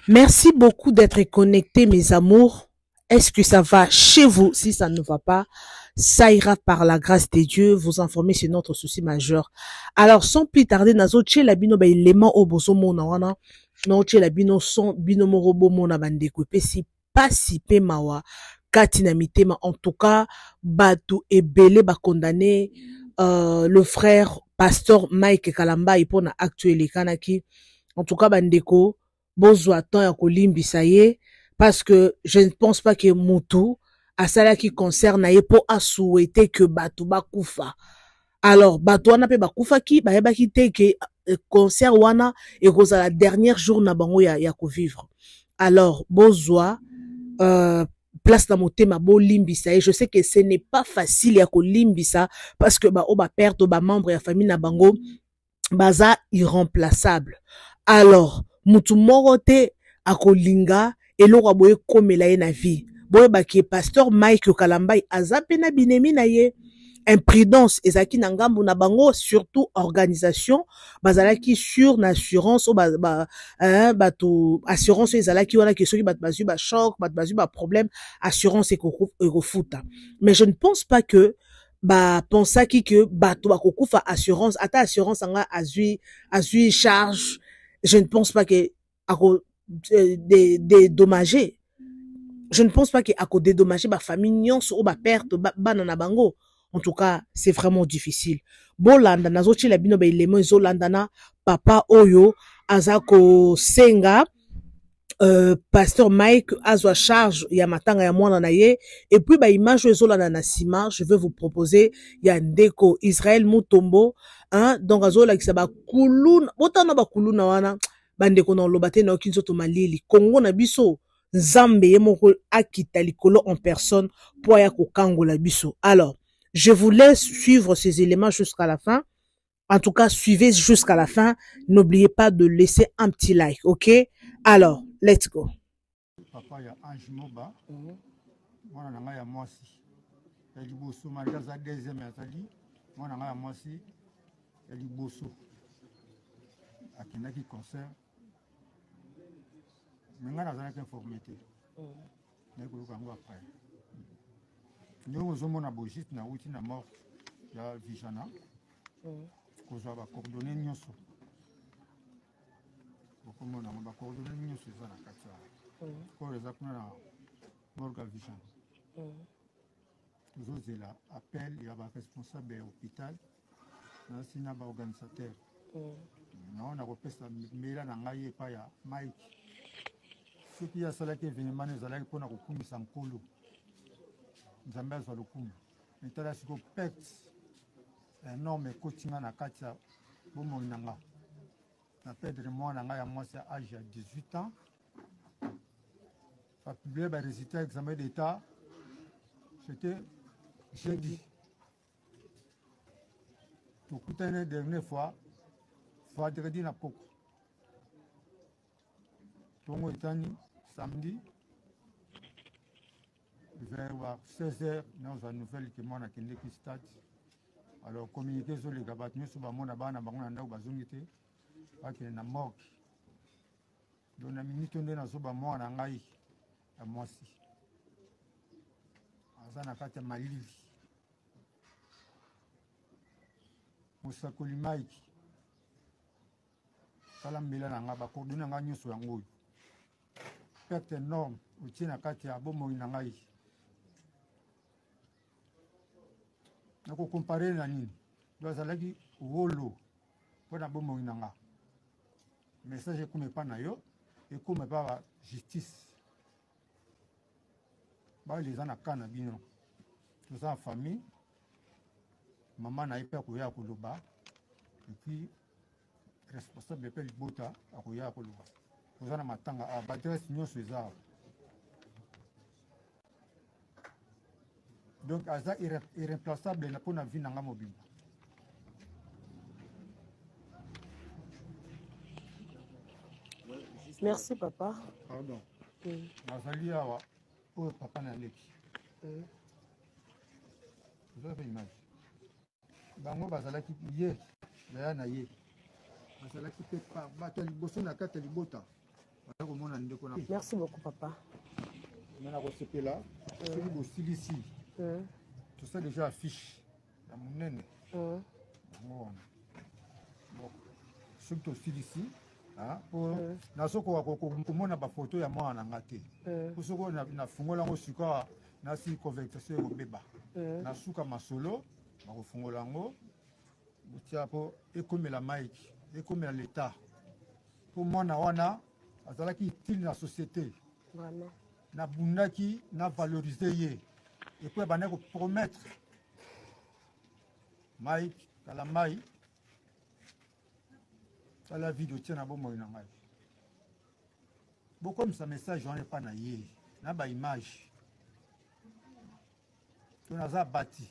Merci beaucoup d'être connectés, mes amours. Est-ce que ça va chez vous? Si ça ne va pas, ça ira par la grâce de Dieu. Vous informer sur notre souci majeur. Alors, sans plus tarder, nazo tche la bino ba élément au boso mona wana. No tche la bino son bino morobo mona bandeko. Pe si pas si pe mawa. Katina mitema. En tout cas, batu et belé ba condamné, le frère pasteur Mike Kalamba ipona actuel kanaki. En tout cas, bandeko, bozwa temps ya kolimbisa ye, parce que je ne pense pas que mutu asala qui concerne ye po a souhaité que batu bakufa. Alors, batu wana pe bakufa ki, ba yeba ki te que concert wana et koza la dernière jour na bango ya ko vivre. Alors, bozwa place na motema bo limbisa ye. Je sais que ce n'est pas facile ya ko limbisa parce que ba o ba perdre ba membre ya famille na bango baza irremplaçable. Alors, mutu moko te akolinga eloko boye komela ye na vie. Boye baki pasteur Mike Kalambai aza pe na binemi na ye. Imprudence ezaki na ngambu na bango, surtout organisation bazalaki sur na assurance o bato assurance ezalaki wana ke soki bato bazwi ba choc, bato bazwi ba problème, assurance ekofuta. Mais je ne pense pas que pensaki que bato bakokufa assurance, ata assurance anga azui charge. Je ne pense pas que ako dédommager. Je ne pense pas que ako dédommager ba famille nyonso o ba perte bana na bango. En tout cas, c'est vraiment difficile. Bolanda nazo la bino ba élément ezolandana papa oyo azako senga pasteur Mike azwa charge ya matanga ya mwana na ye, et puis ba image ezolanda na sima, je vais vous proposer ya ndeko Israël Mutombo, hein, donc azola ki sa ba kuluna botana ba kuluna wana bandeko na lobate na okinzo to malili Kongo na biso nzambe ye moko akita likolo en personne pour ya kokangola biso. Alors, je vous laisse suivre ces éléments jusqu'à la fin. En tout cas, suivez jusqu'à la fin. N'oubliez pas de laisser un petit like, ok? Alors, let's go. Papa ya Ange Moba, mwana na ngai ya mwasi. Ya liboso malika za deuxième azali, mwana na ngai ya mwasi ya liboso. Akendaki concert. Mais ngai nazalaki informé te. Nakoyoka yango après. Ndenge ozomona bogiste na wuti na mort ya Vijana. Kozwa ba coordonnées nyonso. Okomona ba coordonnées nyonso eza na kati ya. Pour les appuyer na Morgan Vision. Zozela appel ya ba responsable ya hôpital na sina ba organisateur. Non na kopesa mela na ngai epa ya Mike. Soki ya salaki événement ezalaki mpona kokumisa nkolo. Nzambe azwa lokumu. Mitala siko pecte énorme kotinga na kati ya bomoi na nga. Na perdre mwana na ngai ya mwasi ya âge ya 18 ans. A publié les résultats examen d'état, c'était jeudi. Tout la dernière fois, vendredi na poko. Tongo etani samedi vers 16h, nous avons une nouvelle que moi na kende ki stade. Alors communiquer sur les gabats nous sur bamona bana bango na ndako bazongite akene na morgue. Donc na minute onde na so ba mwana ngai à mwasi aza na kati ya malili mosakoli Mike tala mbela na nga bakordone na nga nyonso yango oyo perte énorme otie na kati ya bomoi na ngai nakokompare na nini do azalaki wolo mpo na bomoi na nga message ekoma epa na yo ekoma epa ba justice. Les gens à bino. Tout ça en famille. Maman n'a pas koya koloba. Et puis, responsable de Bota à koya koloba. Tout ça na matanga à battre signon sur ça. Donc, Aza irremplaçable na pona vie nanga mobile. Merci, papa. Pardon. Nazali awa. Oh, papa n'a leki. Vous avez une image. Bango bazalaki ye, na ye. Bazalaki pe pa bato liboso na kata libota. Bala komona na ndeko na. Merci beaucoup papa. Maintenant on se là. C'est aussi ici. Tout ça déjà affiche la monnaie. Bon. Surtout ici. Ah, pour na soko komona ba photo ya mwana ngate. Pour soko na fungola ngo suka na si conversation ko beba. Na suka masolo ba ko fungola ngo butia po ekomela mic, ekomela l'état. Pour mwana wana azalaki utile na société. Vraiment. Na bundaki na valoriser ye. Et puis ba na ko promettre mic kala mai à la vidéo tient à bon moyen. Bon comme ça message on n'est pas naïe, n'a pas image. On a ça bâti.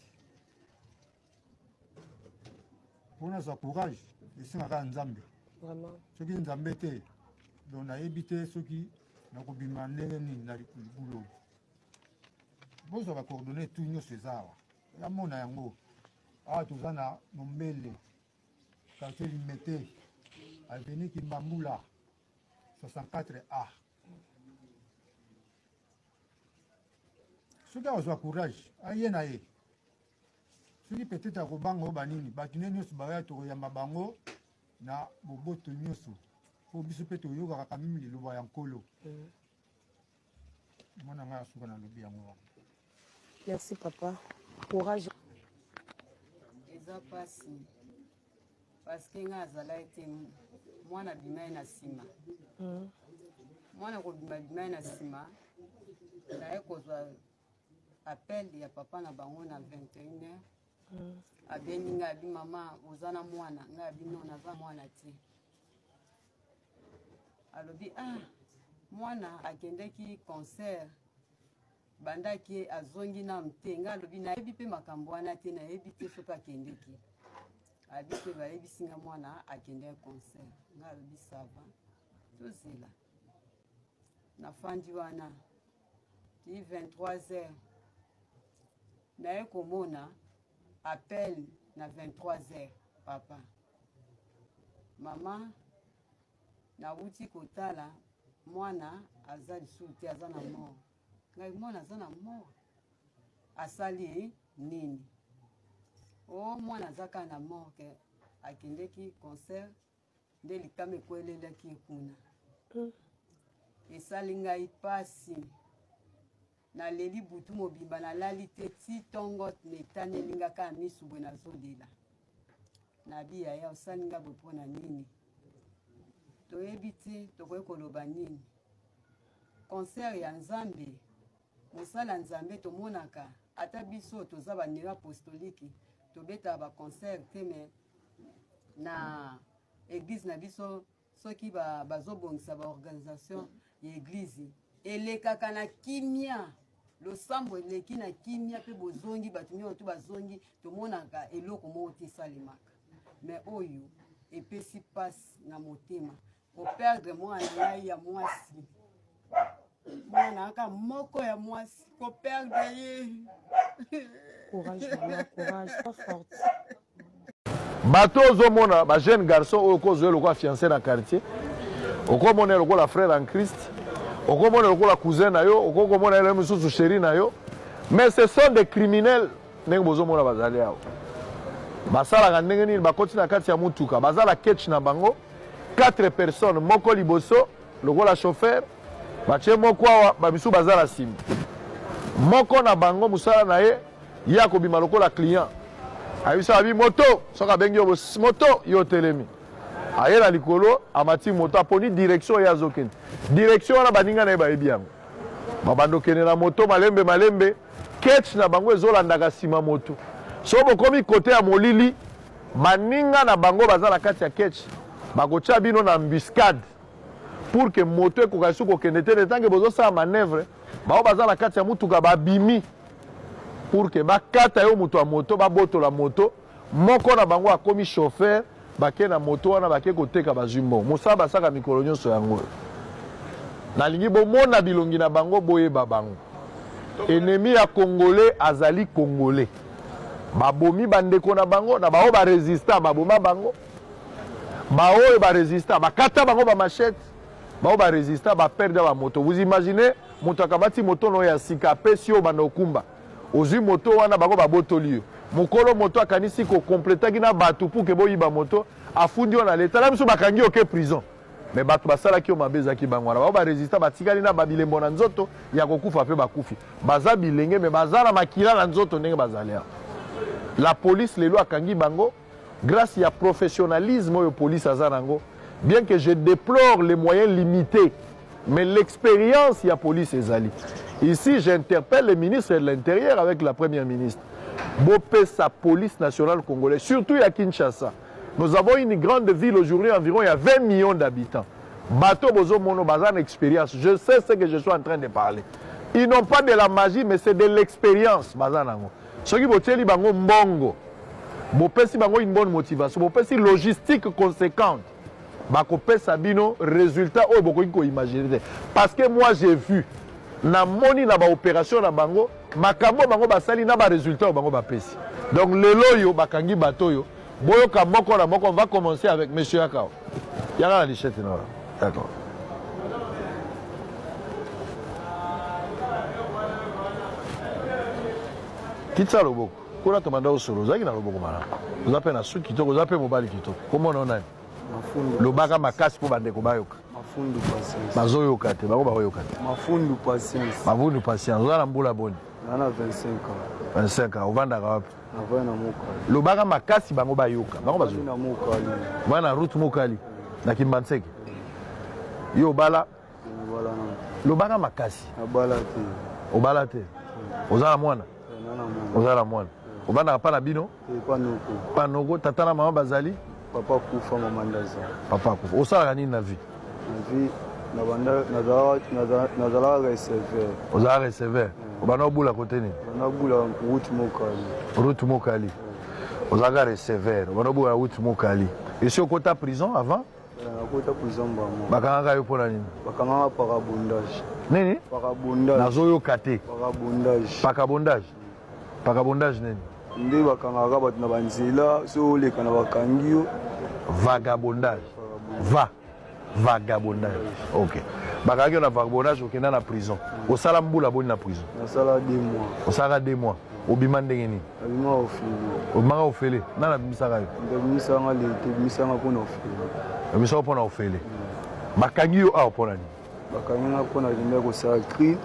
On a ça courage. Et c'est un Nzambe. Vraiment. Ceux qui Nzambe étaient, on a évité ceux qui n'ont pas pu demander ni boulot. Bon ça va coordonner tout nos César. La mon a yango. Ah tout ça na nombele. Quand tu lui mettais Avenue Kimbambula 64A. Ceux qui ont courage, aïe naïe. Ceux qui peut-être à Robango Banini, Batune Nyos Barato Yamabango, na Boboto Nyoso. Pour Bissopeto Yoga Kamim, le Loyankolo. Mon ami a souvent le bien. Merci papa. Courage. Eza pasi. Parce que nga azala ete mwana bimai na sima. Mwana ko bimai na sima. Na ekozwa appel ya papa na bango na 21h. Abeni nga abi mama ozana mwana nga abi non naza mwana ti. Alobi mwana akendeki concert bandaki azongi na mte nga alobi na yebi pe makambo wana te na yebi te soki akendeki. Abite va ebisinga mwana akende concert nga alobi sava tozela na fandi wana ti 23h na komona appel na 23h papa mama na wuti kotala mwana aza lisusu te aza na mort ngai mwana aza na mort asali nini. Oh, moi, nazaka na mort ke akendeki concert nde likame kwelelaki ekuna. Esali ngai pasi na leli butu mobimba na lali te ti tongo netaneli nga ka misu bwe nazodela. Na biya ya osali nga bwe mpona nini. Toyebi te tokoki koloba nini. Concert ya Nzambe mosala Nzambe tomonaka ata biso toza banero apostoliki tobeta ba concert teme na église na biso soki bazobongisa ba organisation ya église elekaka na kimia losambo eleki na kimia pe bozongi bato nyonso to bazongi tomonaka eloko moko te esalemaka mais oyo epesi pasi na motema koperdre mwana ngai ya mwasi mwana aka moko ya mwasi koperdre ye. Courage, maman, courage, pas forte. Bato ozomona ba jeune garçon oyo kozwe lokola fiancé na quartier. Okomona lokola frère en Christ. Okomona lokola cousin na yo, okomona ele mususu chéri na yo. Mais ce sont des criminels ndenge bozomona bazali awo. Basala ndenge nini bakoti na kati ya mutuka, bazala ketch na bango 4 personnes moko liboso lokola chauffeur, batie moko awa babisu bazala sim. Moko na bango musala na ye ya kobima lokola client. Ayisa abi moto soka bengi yo moto yo telemi. Ayela likolo amati moto aponi direction ya zokeni. Direction wana baninga na ye bayebi yango. Babando kene na moto malembe ketch na bango ezolandaka sima moto. So bokomi kote ya molili maninga na bango bazala kati ya ketch bakotia bino na embuscade pour que moto ekokasu kokende te tanke bozo sa manœuvre bao bazala kati ya mutuka babimi pour que bakata yo mutu ya moto babotola moto moko na bango akomi chauffeur bake na moto wana bake koteka bazumbo mosala basaka mikolo nyonso yango nalingi bomona bilongi na bango boyeba bango ennemi ya congolais azali congolais babomi bandeko na bango na bao ba resistant baboma bango baoyo ba resistant bakata bango ba machette ba résister ba perdre ba moto. Vous imaginez moto akabati moto no ya sika pesi o bana okumba. Ozui moto wana bango ba botoli. Mokolo moto akanisi ko completa kina batu pour que boyiba moto afundi on a l'état là biso bakangi oke prison. Mais batu basala ki o mabeza ki bango wana ba résister batikali na babilembo na nzoto ya kokufa pe bakufi. Baza bilenge mais bazala makila na nzoto ndenge bazalea. La police les lois akangi bango grâce à professionnalisme de la police à Zanango, bien que je déplore les moyens limités, mais l'expérience de la police est allée. Ici, j'interpelle le ministre de l'Intérieur avec la première ministre. Bopé sa police nationale congolaise, surtout à Kinshasa. Nous avons une grande ville aujourd'hui, environ il y a 20 millions d'habitants. Bateau Bozo Mono Bazan expérience. Je sais ce que je suis en train de parler. Ils n'ont pas de la magie, mais c'est de l'expérience. Bazanango. Ce qui est bango mbongo. Bopesi bango une bonne motivation. Bopesi logistique conséquente. Bakopesa sabino résultat au boko ko imaginer. Parce que moi j'ai vu na moni na ba opération na bango makambo bango basali na ba résultat bango bapesi. Donc lelo yo bakangi bato yo boyo ka moko na moko on va commencer avec monsieur Akao. Yaka la lichette na. D'accord. Kitsa loboko. Kuna tomanda osolo zaki na loboko mara. Vous appelez na suki kitoko, vous appelez mobile kitoko. Comment on a? Lobaka makasi po bandeko bayoka. Mafundu patience. Bazoyoka te, bako bayoka te. Mafundu patience. Mafundu patience. Oza na mbula boni. Nana 25 ans. 25 ans, ovanda wapi? Navana moka. Lobaka makasi bango bayoka. Bango bazo. Na moka ali. Wana route mokali. Na Kimbanseke. Yo bala. Wala na. Lobaka makasi. Na bala te. Obala te. Oza na mwana. Nana mwana. Oza na mwana. Obanda pa na bino? Panoko. Panoko tata na mama bazali? Papa kufa mama ndaza. Papa kufa. Osala nini na vie? Na vie na banda nazala receveur. Oza receveur. Obana obula kote ni? Na bula route mokali. Route mokali. Oza receveur. Obana obula route mokali. Et si okota prison avant? Na kota prison bango. Bakanga yo pona nini? Bakanga para bondage. Nini? Para bondage. Nazoyo kate. Para bondage. Paka bondage. Paka bondage nini? Nde bakanga bato na banzela so leka na bakangi yo. Vagabondage. Vagabondage. Ok. Bakanga na vagabondage okenda na prison. Osala mbula boni na prison. Nasala 2 mois. Osala 2 mois. Obima ndenge nini? Obima ofele. Obima ofele. Nana bimisaka yo. Bimisanga lete bimisanga pona ofele. Bimisanga pona ofele. Bakangi yo a pona nini? Bakangi na pona jinde ko sala crime.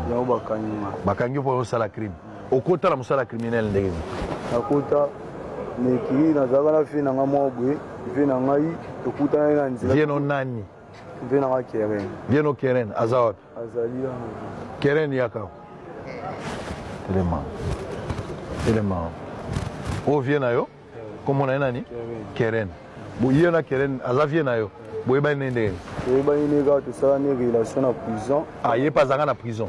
Ya bakangi. Bakangi pona sala crime. Okota la musala criminel ndenge nini? Nakota neki nazaka na fina nga mobwe fina ngai tokutana na nzela vieno nani fina nga Keren vieno Keren azawat azali ya Keren yaka élément o viena yo comment na nani Keren bo yena Keren azaviena yo bo eba nende eba inega to sala ne relation na prison ye pas zanga na prison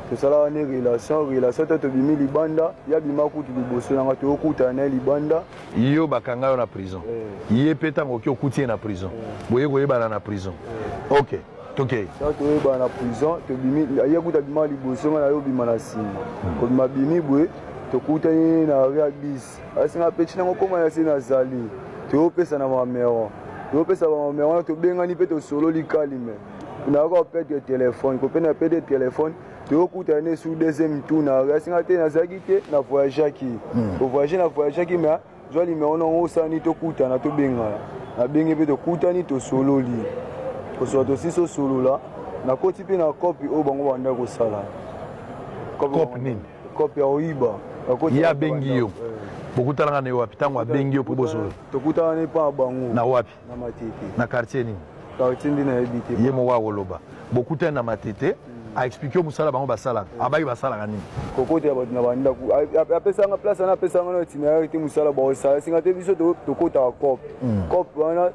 to sala ne relation to bimi libanda ya bima kutu liboso nanga to okuta na libanda yo bakanga yo na prison ye peta ngoki okuti na prison boye koyeba na prison OK OK ça to yeba na prison to bimi ya kuta bima liboso na yo bima na sima ko bima bimi boye to kuta ni na reabis asinga pechi na ngokoma ya sina zali to pesa na mamero to pesa ba mamero to benga ni peto solo likali me na ko pete téléphone ko pena pete téléphone to kuta ne sous deuxième tour na asinga te na zakite na voyage ki ko voyage na voyage ki me jo li me ono osani to kuta na to benga na bengi pe to kuta ni to solo li ko so to siso solo la na koti pe na copy o bango banda ko sala copy nini copy ya oiba ya bengi yo bokutana na yo wapi tango abengi yo po bosolo tokutana ne pa bango na wapi na matete na quartier nini quartier ndi na habité ye mo wa woloba bokutana na matete a expliquer musala bango basala abai basala nini kokote ya bato na banda ku apesanga place na apesanga na itinéraire musala ba osala singa te biso tokota cop wana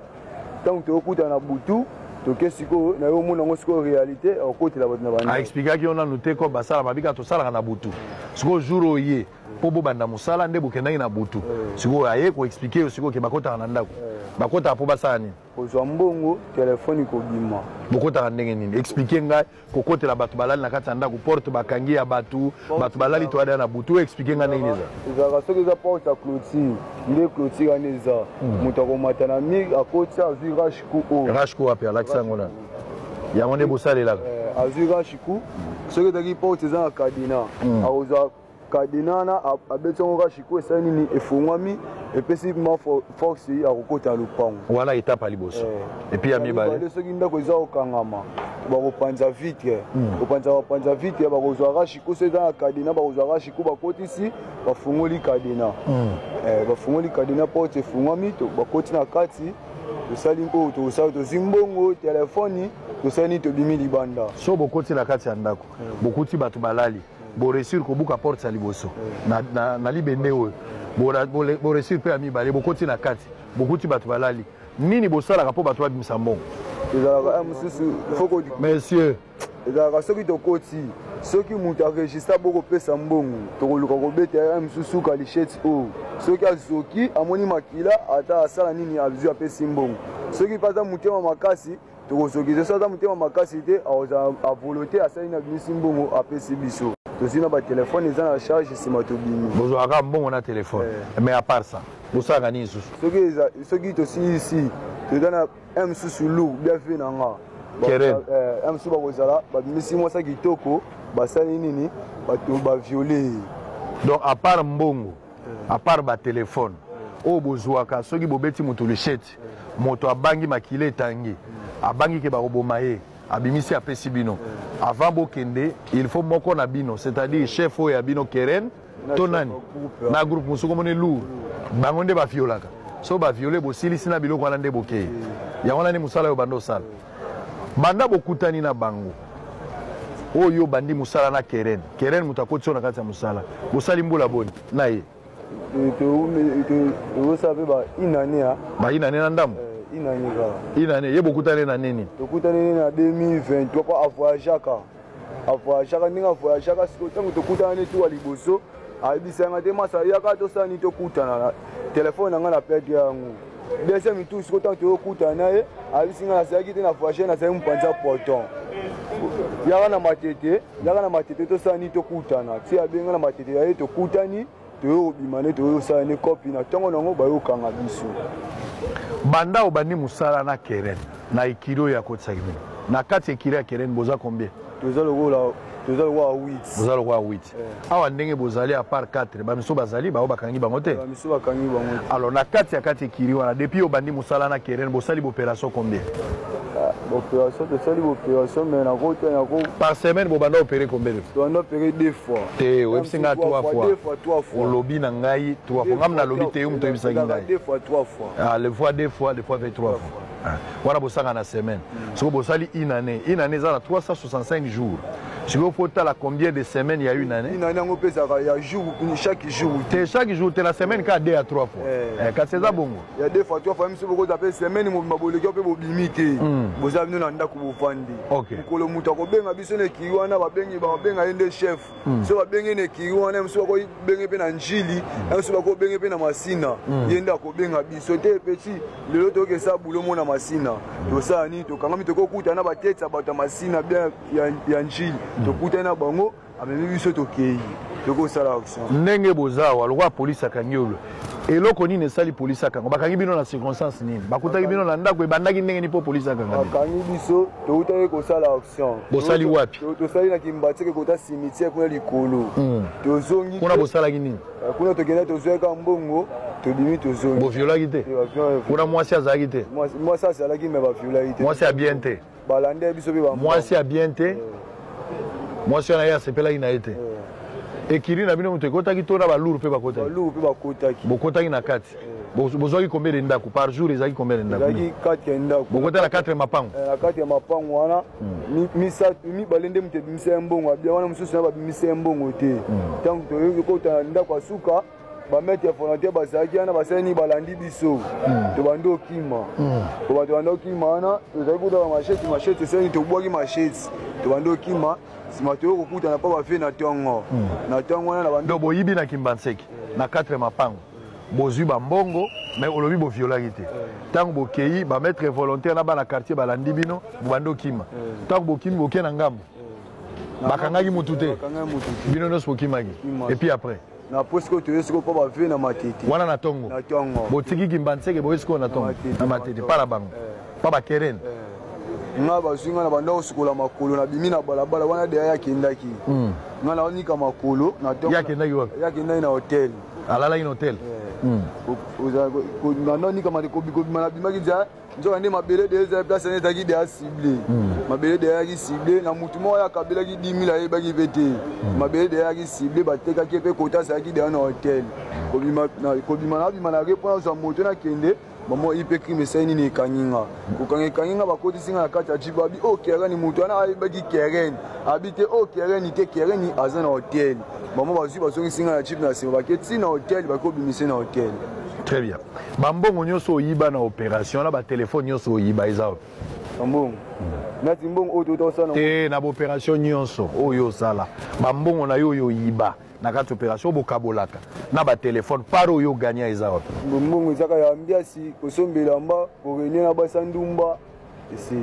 tango tokuta na butu toke siko na yo mona ngo siko réalité okote la bato na banda a expliquer ki on a noté ko basala mabika to sala na butu siko jour oye po bo banda musala nde bokendaki na butu siko aye ko expliquer siko ke bakota na ndako bakota po basala nini kozwa mbongo telefone kobima bokota ndenge nini expliquer ngai kokotela bato balali na kati ya ndako porte bakangi ya bato balali to ada na butu expliquer ngai ndenge nini ezalaka soki eza porte ya clôture nde clôture wana eza moto akomata na mir akoti azwi rashku wapi alakisa yango na yango nde bosalelaka azwi rashiku soki ezalaki porte eza na kadina akozwa kadina wana abeti yango rashiku esali nini efungwami epesi ma force akokota na lupango wana etape ya liboso epuis ya mibale soki ndako eza kokangama bakopanza vitre bapanza vitre bakozwa rashiku so eza na kadina bakozwa rashiku bakotisi bafungoli kadina bafungoli kadina porte efungwami bakoti na kati tosali mpo tosali tozwi mbongo telefoni tosali tobimi libanda so bokoti na kati ya ndako bokuti bato balali boresir kobuka porte ya liboso na libende oyo boresir mpe ya mibale bokoti na kati bokuti bato balali nini bosalaka mpo bato babimisa mbongo ezalaka mosusu monsieur ezalaka soki tokoti soki moto aregistre bokopesa mbongo tokoluka kobeta mosusu kalisheti oyo soki azoki amoni makila ata asala nini azwi apesi mbongo soki mpe aza motema makasi tokosokize so aza motema makasi te avolonté asali na bimisi mbongo apesi biso tozwi na batelefone eza na charge nsima tobimi bozwaka mbongo na telefone mais à part ça bosalaka nini susu soki tosilisi toza na mosusu lour bienfe na nga mosusu bakozala babimisi mwasa kitoko basali nini baviole donc à part mbongo à part batelefone oyo bozwaka soki bobeti moto leshete moto abangi makila etangi abangi ke bakoboma ye abimisi apesi bino avant bokende il faut moko na bino c'est-à-dire chef oyo ya bino keren to nani na groupe mosuku omoni lour bango nde baviolaka so baviole bosilisi na biloko wana nde bokeye yango wana nde mosala oyo banda osala banda bokutani na bango oyo bandi mosala na keren moto akoti oyo na kati ya mosala bosali mbula boni na ye tozosala mpe bainane na ndambo inane ye bokutane na nini tokutani na 2023 po avoyageaka ndenge avoyageaka siko ntango tokutana ne tuwa liboso ayebisanga te masa yaka tosala nini tokutana na telefone na nga na perte yango deuxième tour siko ntango tokutana na ye ayebisinga nasalaki te na voyage nazali mopanzi ya poton yaka na matete tosala nini tokutana ti abenga na matete yaye tokutani toyokobima ne toyosala ne kopi na ntongo nango bayokanga biso banda obandi mosala na keren na ekiri oyo akotisaki bino na kati ekiri ya keren boza combien toza lokola 8 boza lokola 8 awa ndenge bozali a part 4 bamiso bazali bao bakangi bango te alors na kati ya kati ekiri wana depuis obandi mosala na keren bosali bopération combien tosali bopération mais par semaine bobanda opéré combien de fois tobanda opéré 2 fois te oyebisinga 3 fois olobi na ngai 3 fois ngam nalobi te yo moto oyebisaki ngai 2 fois 3 fois le fois 2 fois 3 fois wana bosanga na semaine soko bosali une année eza na 365 jours sikoyo faut tala combien de semaines il y a une année yango opesaka ya jour chaque jour chaque jour te la semaine ka 2 à 3 fois kasi eza bongo ya 2 fois 3 fois miso bokoza mpe semaine mobima boleki mpe bobimi te boza bino na ndako bofandi mokolo moto akobenga biso na ekiri wana babenga ye nde chef so babengi na ekiri wana mosu bakobenge mpe na njili mosu bakobenge mpe na masina ye nde akobenga biso te peti lelo tokesa bulo mo na masina tosala nini tokangami tokokutana na batete ya bato ya masina bien ya njili tokutani na bango amemi biso tokei tokosala action ndenge bozawa lokwa polisi akangi olo eloko nini esali polisi akango bakangi bino na circonstance nini bakutaki bino na ndako ebandaki ndenge ni mpo polisi akanga bakangi biso tokutaki kosala action bosali wapi tosali na kimbatike kota cimetière kuna likolo tozongi kuna bosalaki nini kuna tokenda tozwaka mbongo tobimi tozongi boviolaki te kuna mwasi azalaki te mwasi azalaki me baviolaki te mwasi abien te balande biso mpe mwasi abien te mwasi wana ye asepelaki na ye te ekiri na bino moto ekotaki to na balour mpe bakotaki bokotaki na kati bozwaki combien de ndako par jour ezalaki combien de ndako bokota na 4 mapango na 4 mapango wana mibale nde moto ebimisa ya mbongo abia wana mosusu na babimisa ya mbongo te ntango toyoki kota na ndako asuka bamete ya volontaire bazalaki wana basalini balandi biso tobandi okima tobandi okima wana tozali kutaka masheti esalini tobwaki masheti tobandi okima nsima toyo kokutana mpo bafe na ntongo wana na bando boyibi na kimbanseki na 4 mapango bozwi bambongo mais olobi boviolaki te ntango bokei bametre volontaire na bana quartier balandi bino bobandi okima ntango bokimi bokei na ngambo bakangaki mutu te bino nyonso bokimaki epuis après na posiko toye siko mpo bave na matete wana na ntongo botiki kimbanseke boye sikoyo na ntongo na matete mpa na bango mpa bakerene nga basunga na banda osukola makolo na bimi na balabala wana de ya kendaki nga na onika makolo na to ya kendaki wapi ya kendaki na hotel alala in hotel ko na onika ma ko na bima ki ja nzo ande mabele de za place ne taki de a ciblé mabele de ya ki ciblé na mutu mo ya kabela ki 10000 aye ba ki vete mabele de ya ki ciblé ba teka ki pe kota sa ki de na hotel ko bima na répondre sa moto na kende maman il peut crimer ça ni kaninga kukangenga bakoti singa na kati ya jibabi o keren ni mutu ana baki keren habite o keren ni te keren ni azana hotel maman bazu basongi singa na chip na sima baketi na hotel bakobimise na hotel. Très bien. Bambongo nyoso oyiba na opération na ba téléphone nyoso oyiba ezao. Bambongo. Nati mbongo oto sana. Te na opération nyonso oyo sala. Bambongo na yo oyiba na kati opération bokabolaka na ba téléphone paro yo gagner ezao. Mbongo ezaka ya ambiasi kosombela mba korene na basandumba esi.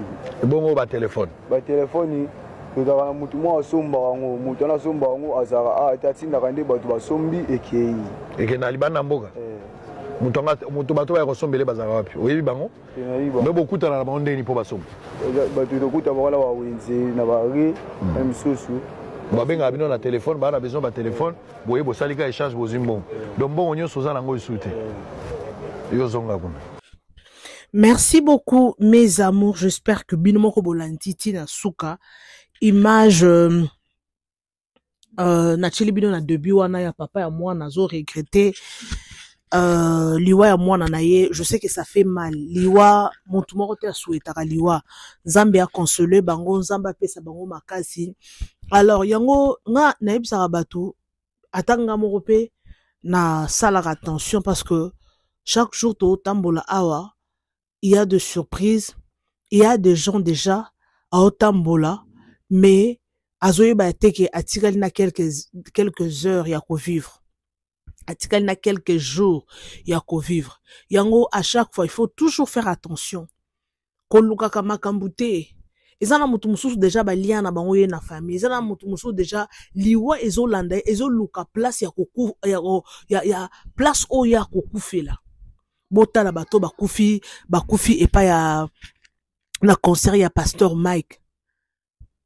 Bongo ba téléphone. Ba téléphone tozaka na mutu mwa asomba yango mutu ana somba yango azaka atatindaka nde bato basombi ekei. Eke na libanda mboka. Mutu bato ya kosombele bazaka wapi oyebi bango mbe bokutana na bango ndeni mpo basomba bato tokuta bakala bawenze na bari na misusu babengaka bino na telefone baa na besoin batelefone boye bosalika échange bozwi mbongo donc mbongo nyonso oza nango esu te yo zonga kuna. Merci beaucoup mes amours, j'espère que bino moko bolantiti na suka image na chili bino na début wana ya papa ya moi nazo regretter liwa ya mwana na ye, je sais que ça fait mal. Liwa mutu moko te souhaitaka liwa nzambe a consolé bango nzambe apesa bango makasi. Alors yango nga na yebisaka bato atanga moko pe na salaka attention parce que chaque jour to tambola awa il y a de surprises, il y a des gens déjà à otambola mais azoyeba teke atikali na quelques heures ya ko vivre. Atikali na quelques jours ya ko vivre. Yango à chaque fois il faut toujours faire attention. Koluka kama kambute. Ezana mutu mususu déjà ba lia na bango ye na famille. Ezana mutu mususu déjà liwa ezolanda ezoluka place ya koku ya place o ya kokufela. Bota na bato bakufi et pas ya na concert ya pasteur Mike.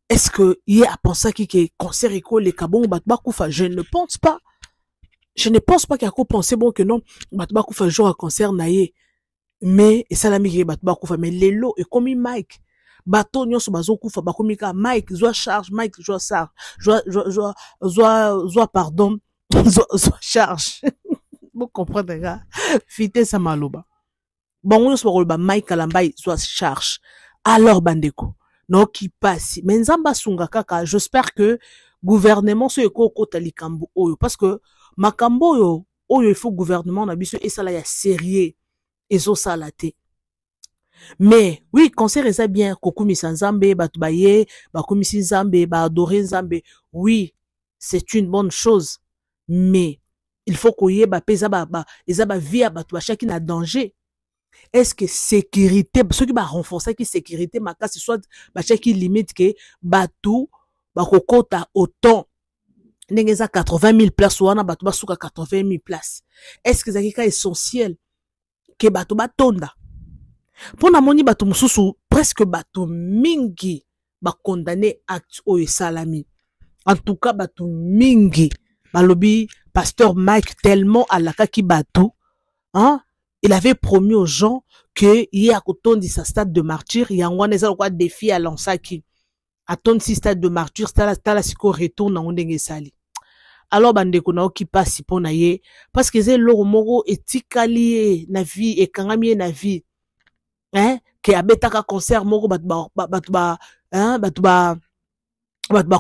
Est-ce que il a pensé que concert eko le kabon bakufa? Je ne pense pas. Je ne pense pas qu'il y a qu'à penser bon que non, batba koufa jour à concert naie. Mais et ça la mi batba koufa mais lelo et comme Mike bateau nyon so bazo koufa bakomika Mike zoa charge Mike zoa charge zoa pardon zoa charge. Vous comprenez gars? Fité ça maloba. Bon on se ba Mike Kalambai zoa charge. Alors bandeko non qui passe mais nzamba sunga kaka j'espère que gouvernement so eko kota likambo oyo parce que makambo oyo il faut gouvernement na biso et ça là ya sérieux ezo salate. Mais oui concert eza bien kokumisa nzambe batu baye bakumisi nzambe ba adorer nzambe oui c'est une bonne chose mais il faut koyeba pesa eza ba vie ya batu ba chaki na danger. Est-ce que sécurité ceux qui ba renforcer qui sécurité makasi soit ba chaki limite que batu ba kokota autant Nengeza 80 000 places ou ana bato basuka 80 000 places. Est-ce que c'est essentiel que bato batonda? Pour na moni bato mususu presque bato mingi ba condamné acte o salami. En tout cas bato mingi balobi pasteur Mike tellement alaka ki bato hein, il avait promis aux gens que il y a kotondi sa stade de martyr yangwa neza quoi défi à lansaki. Attendre si stade de martyr stala siko retourne na ndenge sali. Alors bandeko na oki pasi pona ye parce que c'est loro moko etikali na vie et kangami na vie hein que abetaka concert moko batba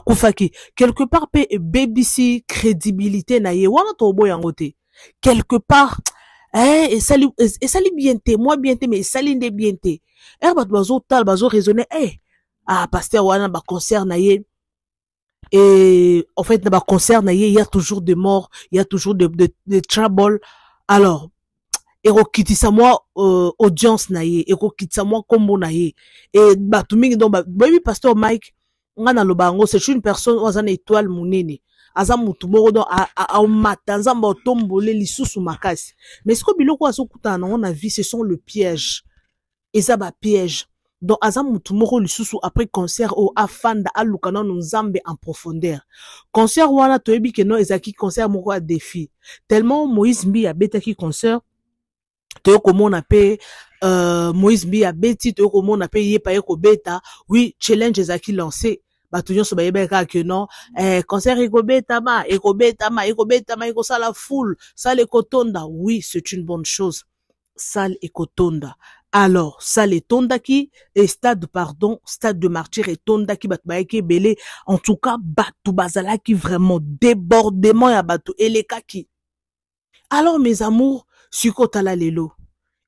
kufaki quelque part pe BBC crédibilité na ye wana to boyango te quelque part hein et sali bien te moi bien te mais sali nde bien te batba zo tal bazo raisonner pasteur wana ba concert na ye. Et en fait, dans le concert, il y a toujours des morts, il y a toujours de trouble. Alors, ero kitisa moi audience naie, ero kitisa moi combo naie. Et batuming donc baby pasteur Mike, ngana lobango, c'est une personne aux an étoile munene. Aza mutu moko donc a matanza mba tombole lisusu makasi. Mais ce que biloko aso kutana on a vu ce sont le piège. Et ça ba piège. donc aza mutu moko lisusu après concert o afanda alukana no nzambe en profondeur concert wana toyebi ke no ezaki concert moko a défi tellement Moïse Mbi abetaki concert toyo komona pe Moïse Mbi abeti toyo komona pe ye pa ye kobeta oui challenge ezaki lancé bato nyonso bayebeka ke non concert ekobetama ekosala foule salle ekotonda oui c'est une bonne chose salle ekotonda alors salle etondaki et stade de martyr etondaki bato bayaki ebele en tout cas bato bazalaki vraiment débordement ya bato elekaki alors mes amours sikotala lelo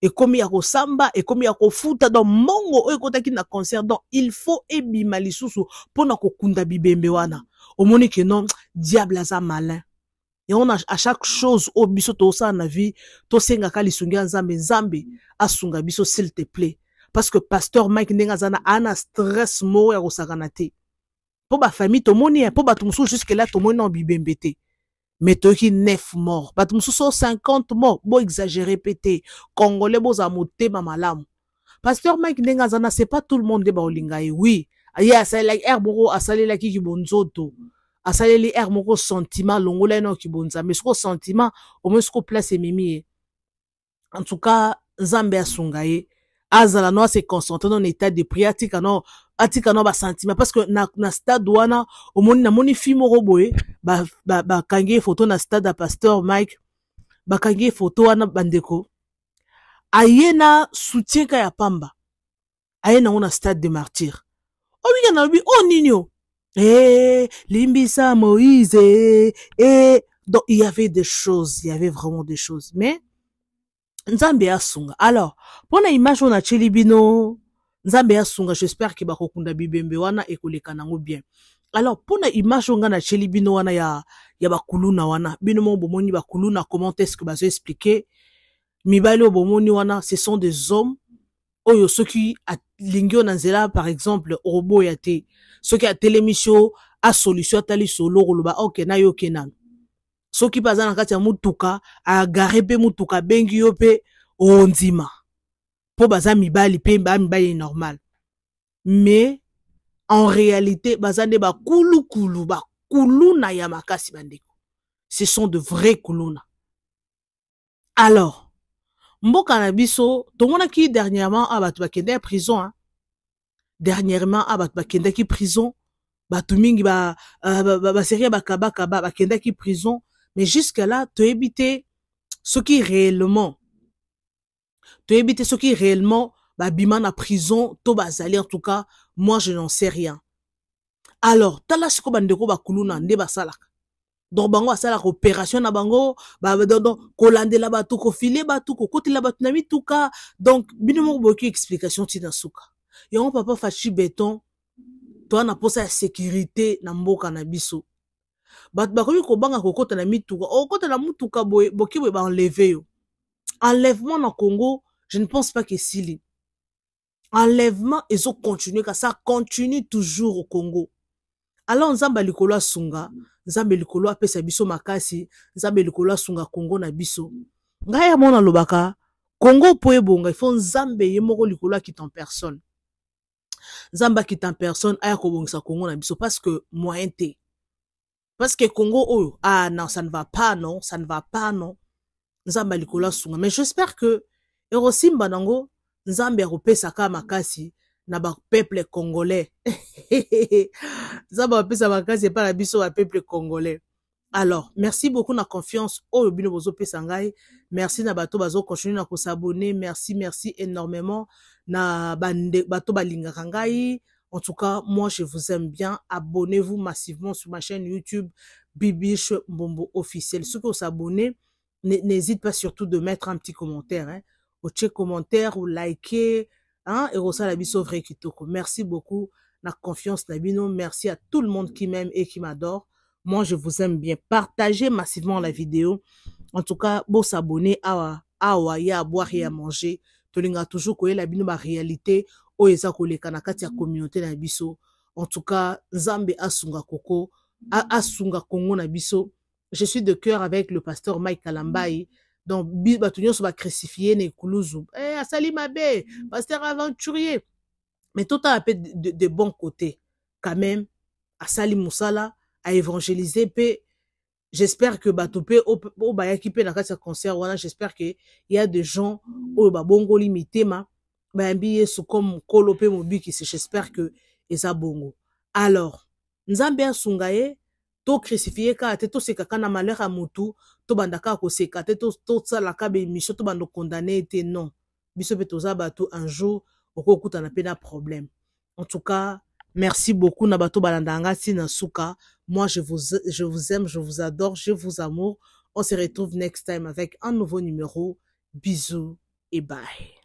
ekomi ya kosamba ekomi ya kofuta donc mongo oyo ekotaki na concert donc il faut ebima lisusu pona kokunda bibembe wana omoni ke non diable aza malin et on a à chaque chose au biso to ça na vie to senga ka lisungi ya nzambe asunga biso s'il te plaît parce que pasteur Mike ndenga zana ana stress mo ya kosakana te po ba famille to moni po ba tumusu jusque là to moni na bibembe te mais toki 9 morts bato mususu 50 morts bo exagérer pété congolais bo za motema malamu pasteur Mike ndenga zana c'est pas tout le monde de ba olinga oui ya ça like air moko asalela ki kibonzoto asaleli air moko sentiment longola no kibonza mais ce sentiment au moins ce place mimi en tout cas nzambe asungaye azala no se concentrer dans état de prière atika no ba sentiment parce que na stade wana omoni na moni film roboé ba kangi photo na stade à pasteur Mike ba kangi photo wana bandeko ayena soutien ka ya pamba ayena on stade de martyr obi na obi oh ninyo limbisa Moïse donc il y avait des choses il y avait vraiment des choses mais nzambe asunga alors pona image on a chelibino nzambe asunga j'espère que bakokunda bibembe wana ekoleka nango bien alors pona image on na chelibino wana ya bakuluna wana bino mo bomoni bakuluna comment est-ce que bazo expliquer mibali bomoni wana ce sont des hommes oyo soki lingio na nzela par exemple robo ya te soki a télémission a solution tali solo koloba ok na yo kenan soki baza na kati ya mutuka a gare pe mutuka bengi yo pe ondima po baza mibali pe mibali normal mais en réalité baza ne ba kuluna ya makasi bandeko ce sont de vrais kuluna alors mboka na biso tomona ki dernièrement abatu bakende ya prison hein dernièrement abatu bakende ki prison batu mingi ba série bakabaka bakende ki prison mais jusque là to éviter ce qui réellement ba bima na prison to bazali en tout cas moi je n'en sais rien alors tala siko bandeko bakuluna nde basalaka donc bango asala opération na bango donc kolandela batu ko filer batu ko kotela batu na mituka donc bino mo boki explication tina suka yo papa fachi béton to na posa ya sécurité na mboka na biso batu bakomi ko banga ko kota na mituka o kota na mutuka boki ba enlever yo enlèvement na Congo je ne pense pas que sili enlèvement ils ont continué car ça continue toujours au Congo alors nzamba likolo asunga nzambe likolo apesa biso makasi nzambe likolo asunga Congo na biso ngaya mona lobaka Congo po ebonga il faut nzambe ye moko likolo qui en personne nzamba qui en personne aya ko bongisa Congo na biso parce que moyen te parce que Congo oh ah non ça ne va pas non nzamba likolo asunga mais j'espère que erosimba nango nzambe akopesa ka makasi na ba peuple congolais nzamba apesa makasi pa na biso ba peuple congolais alors merci beaucoup na confiance oyo bino bozo pesa ngai merci na bato bazo continuer na ko s'abonner merci énormément na bato balingaka ngai en tout cas moi je vous aime bien abonnez-vous massivement sur ma chaîne YouTube Bibiche Mbombo officiel ceux qui s'abonnent n'hésite pas surtout de mettre un petit commentaire hein au check commentaire ou liker hein et rosa la biso vrai kitoko merci beaucoup la confiance nabino merci à tout le monde qui m'aime et qui m'adore moi je vous aime bien partagez massivement la vidéo en tout cas bon s'abonner à ya à boire et à manger tolinga toujours koye la bino ba réalité o eza koleka na kati ya communauté na biso en tout cas nzambe asunga koko asunga Congo na biso je suis de cœur avec le pasteur Mike Kalambai donc bato nyonso ba crucifié ne kuluzu asali mabe pasteur aventurier Mais tout a peu de bons côtés. Quand même, à Sali Moussala, à évangéliser, pe, j'espère que Batopé, au Bayaki pe, dans ce concert, voilà, j'espère qu'il y a des gens, au Babongo limité, ma, Bayambi, sous comme Kolopé Mobi, j'espère que, Eza Bongo. Alors, Nzambia Sungaye, to crucifié ka te to seka kana malheur à mutu to bandaka ko seka te to tsala ka be mission to bando condamné te non biso pe toza bato un jour okokuta na pena problème. En tout cas, merci beaucoup na bato balandanga sina suka. Moi je vous aime, je vous adore, je vous amour. On se retrouve next time avec un nouveau numéro. Bisous et bye.